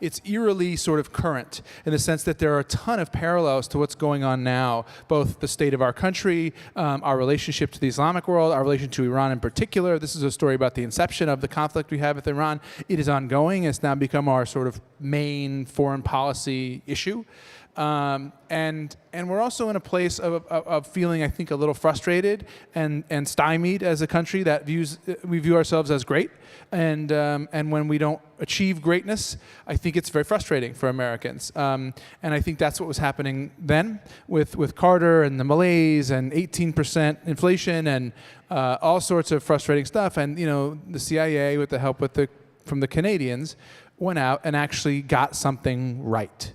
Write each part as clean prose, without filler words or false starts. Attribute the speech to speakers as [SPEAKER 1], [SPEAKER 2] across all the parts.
[SPEAKER 1] it's eerily sort of current in the sense that there are a ton of parallels to what's going on now, both the state of our country, our relationship to the Islamic world, our relation to Iran in particular. This is a story about the inception of the conflict we have with Iran. It is ongoing. It's now become our sort of main foreign policy issue. And we're also in a place of feeling, I think, a little frustrated and stymied as a country that we view ourselves as great. And when we don't achieve greatness, I think it's very frustrating for Americans. And I think that's what was happening then with Carter and the malaise and 18% inflation and all sorts of frustrating stuff. And the CIA, with the help from the Canadians, went out and actually got something right.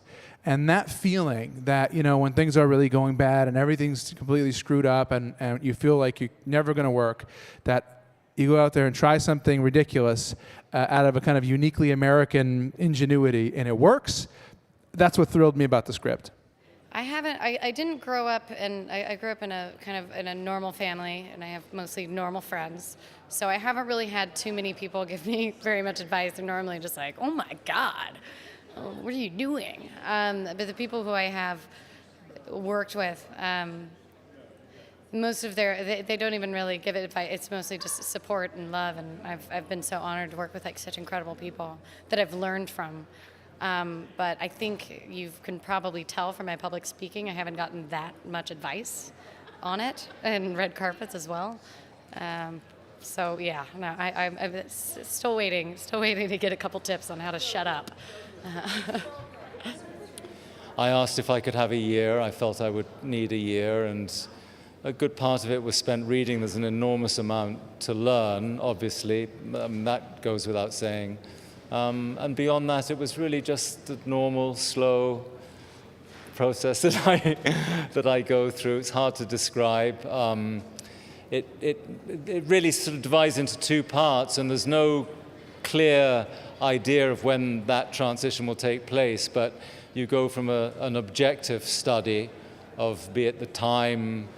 [SPEAKER 1] And that feeling that, when things are really going bad and everything's completely screwed up and you feel like you're never going to work, that you go out there and try something ridiculous out of a kind of uniquely American ingenuity and it works, that's what thrilled me about the script.
[SPEAKER 2] I didn't grow up, and I grew up in a kind of in a normal family, and I have mostly normal friends. So I haven't really had too many people give me very much advice. They're normally just like, oh my God, what are you doing? But the people who I have worked with, most of they don't even really give it advice. It's mostly just support and love, and I've been so honored to work with such incredible people that I've learned from. But I think you can probably tell from my public speaking, I haven't gotten that much advice on it, and red carpets as well. So yeah, no, I'm still waiting to get a couple tips on how to shut up.
[SPEAKER 3] I asked if I could have a year. I felt I would need a year, and a good part of it was spent reading. There's an enormous amount to learn, obviously. That goes without saying. And beyond that, it was really just the normal, slow process that I go through. It's hard to describe. It really sort of divides into two parts, and there's no clear idea of when that transition will take place. But you go from an objective study of, be it the time,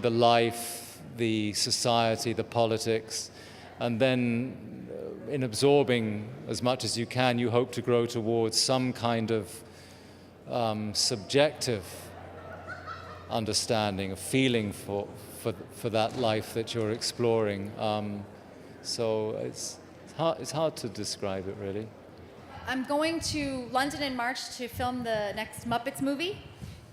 [SPEAKER 3] the life, the society, the politics, and then in absorbing as much as you can, you hope to grow towards some kind of subjective understanding, a feeling for that life that you're exploring. So it's hard to describe it, really.
[SPEAKER 4] I'm going to London in March to film the next Muppets movie.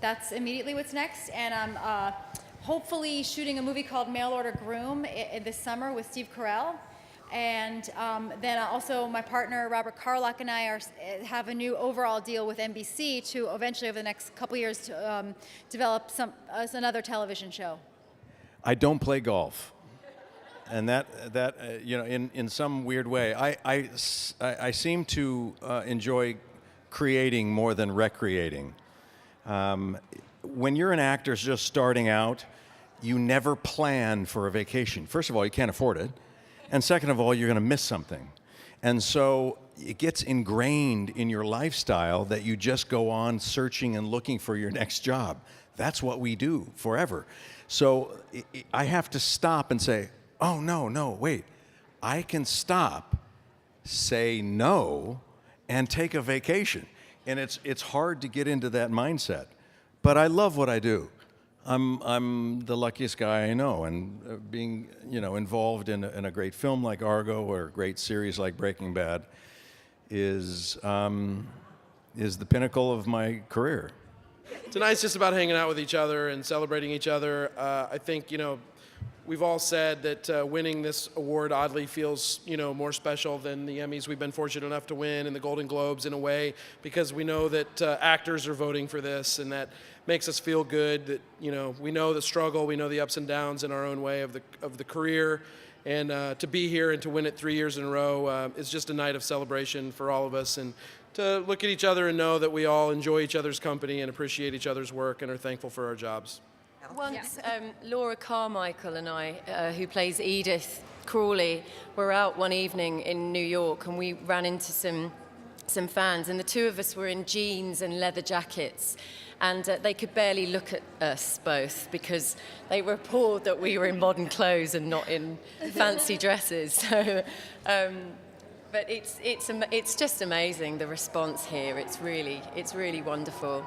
[SPEAKER 4] That's immediately what's next. And I'm hopefully shooting a movie called Mail Order Groom this summer with Steve Carell. And then also my partner, Robert Carlock, and I have a new overall deal with NBC to eventually, over the next couple years, to develop another television show.
[SPEAKER 5] I don't play golf. And that in some weird way, I seem to enjoy creating more than recreating. When you're an actor just starting out, you never plan for a vacation. First of all, you can't afford it. And second of all, you're going to miss something. And so it gets ingrained in your lifestyle that you just go on searching and looking for your next job. That's what we do forever. So I have to stop and say, oh, no, wait. I can stop, say no, and take a vacation. And it's hard to get into that mindset. But I love what I do. I'm the luckiest guy I know, and being involved in a great film like Argo or a great series like Breaking Bad is the pinnacle of my career.
[SPEAKER 6] Tonight's just about hanging out with each other and celebrating each other. I think we've all said that winning this award oddly feels more special than the Emmys we've been fortunate enough to win, and the Golden Globes in a way, because we know that actors are voting for this, and that makes us feel good that we know the struggle, we know the ups and downs in our own way of the career, and to be here and to win it 3 years in a row is just a night of celebration for all of us, and to look at each other and know that we all enjoy each other's company and appreciate each other's work and are thankful for our jobs.
[SPEAKER 7] Once Laura Carmichael and I, who plays Edith Crawley, were out one evening in New York, and we ran into some fans, and the two of us were in jeans and leather jackets, and they could barely look at us both because they were appalled that we were in modern clothes and not in fancy dresses. So But it's just amazing, the response here. It's really wonderful.